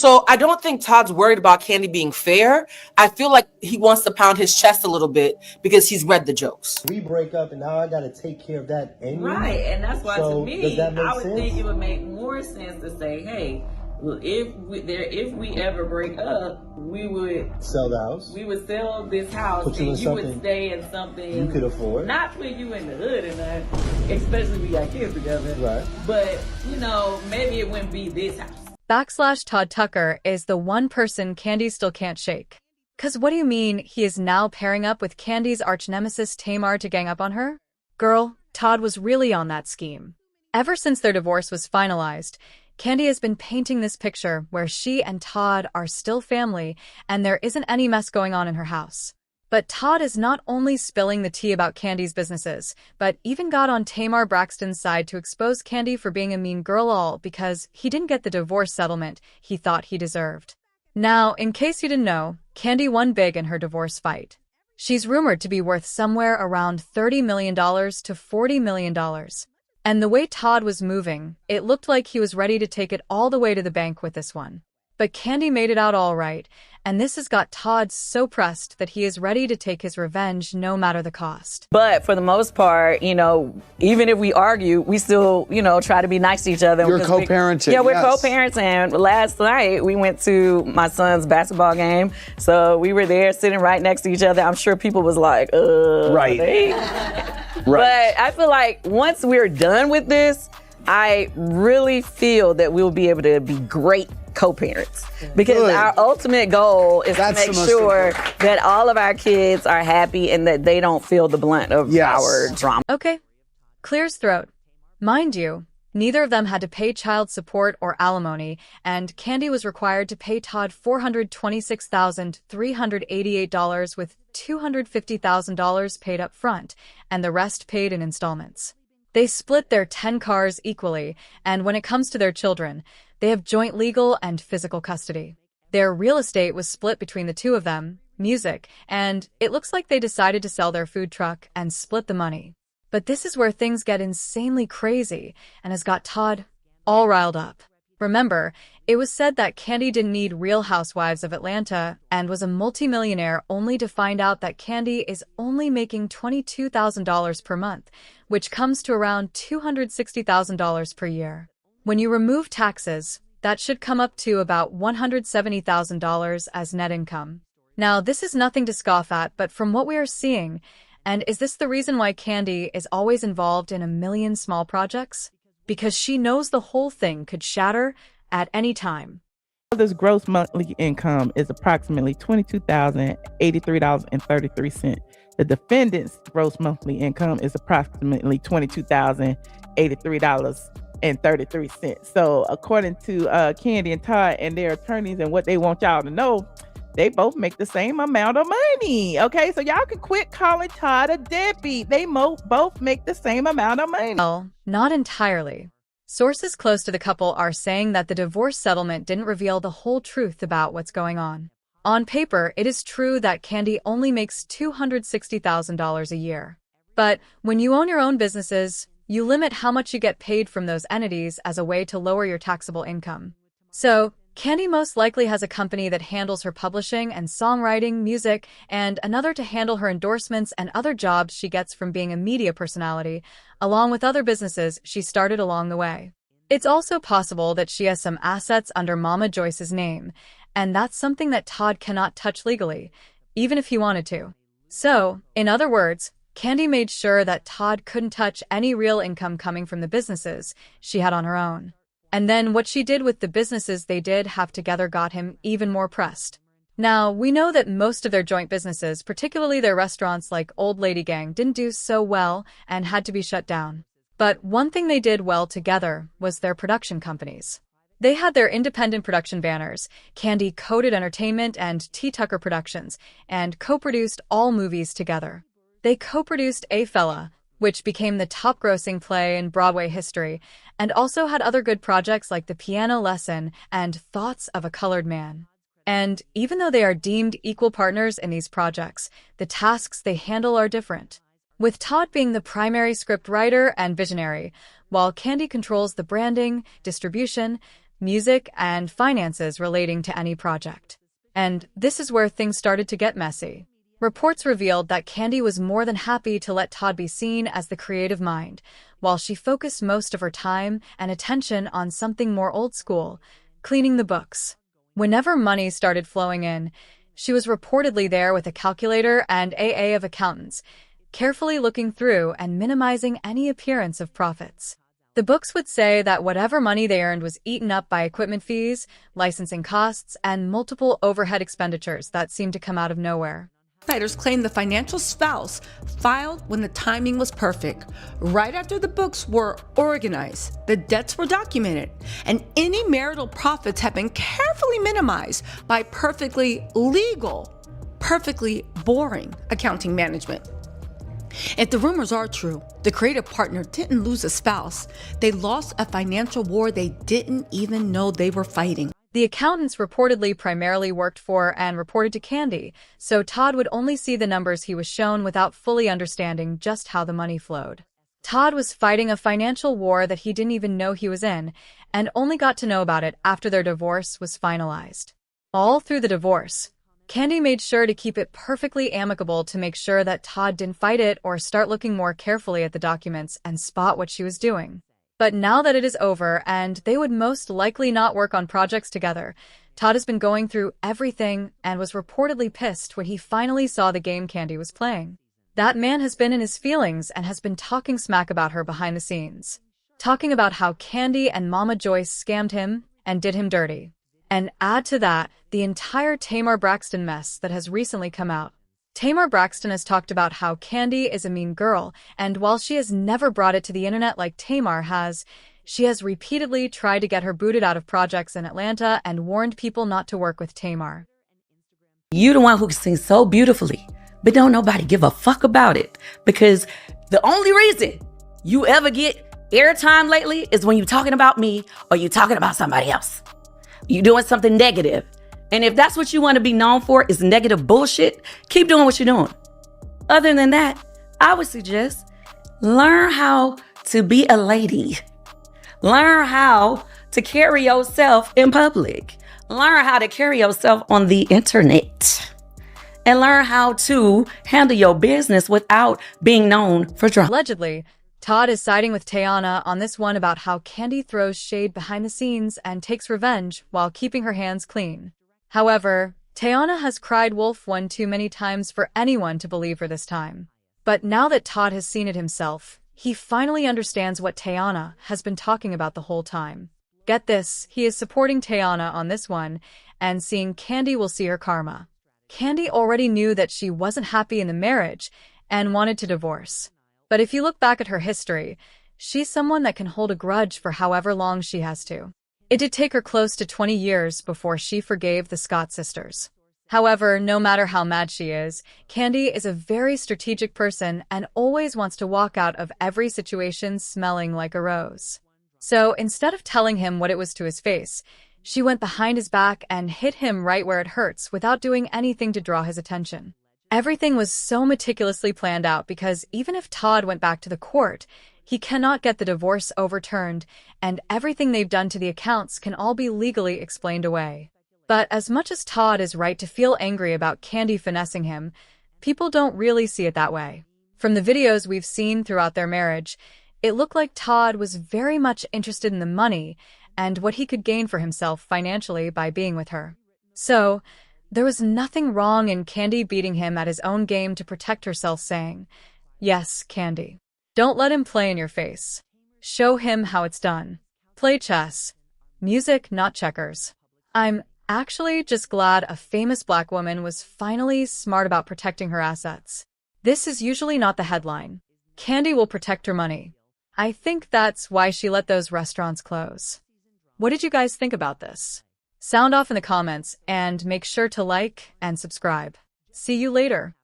So I don't think Todd's worried about Kandi being fair. I feel like he wants to pound his chest a little bit because he's read the jokes. We break up and now I got to take care of that anyway. Right, and that's why so, to me, does that make I would sense? think it would make more sense to say, hey, if we ever break up, we would sell the house. We would sell this house, and you would stay in something you could afford. Not put you in the hood and that, especially if we got kids together. Right. But maybe it wouldn't be this house. /Todd Tucker is the one person Kandi still can't shake. Cause what do you mean he is now pairing up with Kandi's arch-nemesis Tamar to gang up on her? Girl, Todd was really on that scheme. Ever since their divorce was finalized, Kandi has been painting this picture where she and Todd are still family and there isn't any mess going on in her house. But Todd is not only spilling the tea about Kandi's businesses, but even got on Tamar Braxton's side to expose Kandi for being a mean girl all because he didn't get the divorce settlement he thought he deserved. Now, in case you didn't know, Kandi won big in her divorce fight. She's rumored to be worth somewhere around $30 million to $40 million. And the way Todd was moving, it looked like he was ready to take it all the way to the bank with this one. But Kandi made it out all right, and this has got Todd so pressed that he is ready to take his revenge no matter the cost. But for the most part, even if we argue, we still, try to be nice to each other. You're co-parenting. Yeah, we're co-parents, and last night we went to my son's basketball game, so we were there sitting right next to each other. I'm sure people was like, right. Right. But I feel like once we're done with this, I really feel that we'll be able to be great co-parents because our ultimate goal is to make sure that all of our kids are happy and that they don't feel the blunt of our drama. Okay, clears throat. Mind you, neither of them had to pay child support or alimony, and Kandi was required to pay Todd $426,388 with $250,000 paid up front and the rest paid in installments. They split their 10 cars equally, and when it comes to their children, they have joint legal and physical custody. Their real estate was split between the two of them, music, and it looks like they decided to sell their food truck and split the money. But this is where things get insanely crazy and has got Todd all riled up. Remember, it was said that Kandi didn't need Real Housewives of Atlanta and was a multimillionaire only to find out that Kandi is only making $22,000 per month, which comes to around $260,000 per year. When you remove taxes, that should come up to about $170,000 as net income. Now, this is nothing to scoff at, but from what we are seeing, and is this the reason why Kandi is always involved in a million small projects? Because she knows the whole thing could shatter at any time. This gross monthly income is approximately $22,083.33. The defendant's gross monthly income is approximately $22,083.33. So according to Kandi and Todd and their attorneys and what they want y'all to know, they both make the same amount of money. Okay, so y'all can quit calling Todd a deadbeat. They both make the same amount of money. Well, not entirely. Sources close to the couple are saying that the divorce settlement didn't reveal the whole truth about what's going on. On paper, it is true that Kandi only makes $260,000 a year. But when you own your own businesses, you limit how much you get paid from those entities as a way to lower your taxable income. So, Kandi most likely has a company that handles her publishing and songwriting, music, and another to handle her endorsements and other jobs she gets from being a media personality, along with other businesses she started along the way. It's also possible that she has some assets under Mama Joyce's name, and that's something that Todd cannot touch legally, even if he wanted to. So, in other words, Kandi made sure that Todd couldn't touch any real income coming from the businesses she had on her own. And then what she did with the businesses they did have together got him even more pressed. Now, we know that most of their joint businesses, particularly their restaurants like Old Lady Gang, didn't do so well and had to be shut down. But one thing they did well together was their production companies. They had their independent production banners, Kandi Coded Entertainment and T. Tucker Productions, and co-produced all movies together. They co-produced A Fella, which became the top-grossing play in Broadway history, and also had other good projects like The Piano Lesson and Thoughts of a Colored Man. And even though they are deemed equal partners in these projects, the tasks they handle are different. With Todd being the primary script writer and visionary, while Kandi controls the branding, distribution, music, and finances relating to any project. And this is where things started to get messy. Reports revealed that Kandi was more than happy to let Todd be seen as the creative mind, while she focused most of her time and attention on something more old school, cleaning the books. Whenever money started flowing in, she was reportedly there with a calculator and AA of accountants, carefully looking through and minimizing any appearance of profits. The books would say that whatever money they earned was eaten up by equipment fees, licensing costs, and multiple overhead expenditures that seemed to come out of nowhere. Insiders claim the financial spouse filed when the timing was perfect, right after the books were organized, the debts were documented, and any marital profits have been carefully minimized by perfectly legal, perfectly boring accounting management. If the rumors are true, the creative partner didn't lose a spouse. They lost a financial war they didn't even know they were fighting. The accountants reportedly primarily worked for and reported to Kandi, so Todd would only see the numbers he was shown without fully understanding just how the money flowed. Todd was fighting a financial war that he didn't even know he was in, and only got to know about it after their divorce was finalized. All through the divorce, Kandi made sure to keep it perfectly amicable to make sure that Todd didn't fight it or start looking more carefully at the documents and spot what she was doing. But now that it is over and they would most likely not work on projects together, Todd has been going through everything and was reportedly pissed when he finally saw the game Kandi was playing. That man has been in his feelings and has been talking smack about her behind the scenes, talking about how Kandi and Mama Joyce scammed him and did him dirty. And add to that the entire Tamar Braxton mess that has recently come out. Tamar Braxton has talked about how Kandi is a mean girl, and while she has never brought it to the internet like Tamar has, she has repeatedly tried to get her booted out of projects in Atlanta and warned people not to work with Tamar. You the one who can sing so beautifully, but don't nobody give a fuck about it, because the only reason you ever get airtime lately is when you're talking about me or you're talking about somebody else. You doing something negative. And if that's what you want to be known for is negative bullshit, keep doing what you're doing. Other than that, I would suggest learn how to be a lady. Learn how to carry yourself in public. Learn how to carry yourself on the internet. And learn how to handle your business without being known for drama. Allegedly, Todd is siding with Tayana on this one about how Kandi throws shade behind the scenes and takes revenge while keeping her hands clean. However, Tayana has cried wolf one too many times for anyone to believe her this time. But now that Todd has seen it himself, he finally understands what Tayana has been talking about the whole time. Get this, he is supporting Tayana on this one, and seeing Kandi will see her karma. Kandi already knew that she wasn't happy in the marriage and wanted to divorce. But if you look back at her history, she's someone that can hold a grudge for however long she has to. It did take her close to 20 years before she forgave the Scott sisters. However, no matter how mad she is, Kandi is a very strategic person and always wants to walk out of every situation smelling like a rose. So instead of telling him what it was to his face, she went behind his back and hit him right where it hurts without doing anything to draw his attention. Everything was so meticulously planned out because even if Todd went back to the court, he cannot get the divorce overturned, and everything they've done to the accounts can all be legally explained away. But as much as Todd is right to feel angry about Kandi finessing him, people don't really see it that way. From the videos we've seen throughout their marriage, it looked like Todd was very much interested in the money and what he could gain for himself financially by being with her. So, there was nothing wrong in Kandi beating him at his own game to protect herself, saying, "Yes, Kandi. Don't let him play in your face. Show him how it's done. Play chess. Music, not checkers." I'm actually just glad a famous black woman was finally smart about protecting her assets. This is usually not the headline. Kandi will protect her money. I think that's why she let those restaurants close. What did you guys think about this? Sound off in the comments and make sure to like and subscribe. See you later.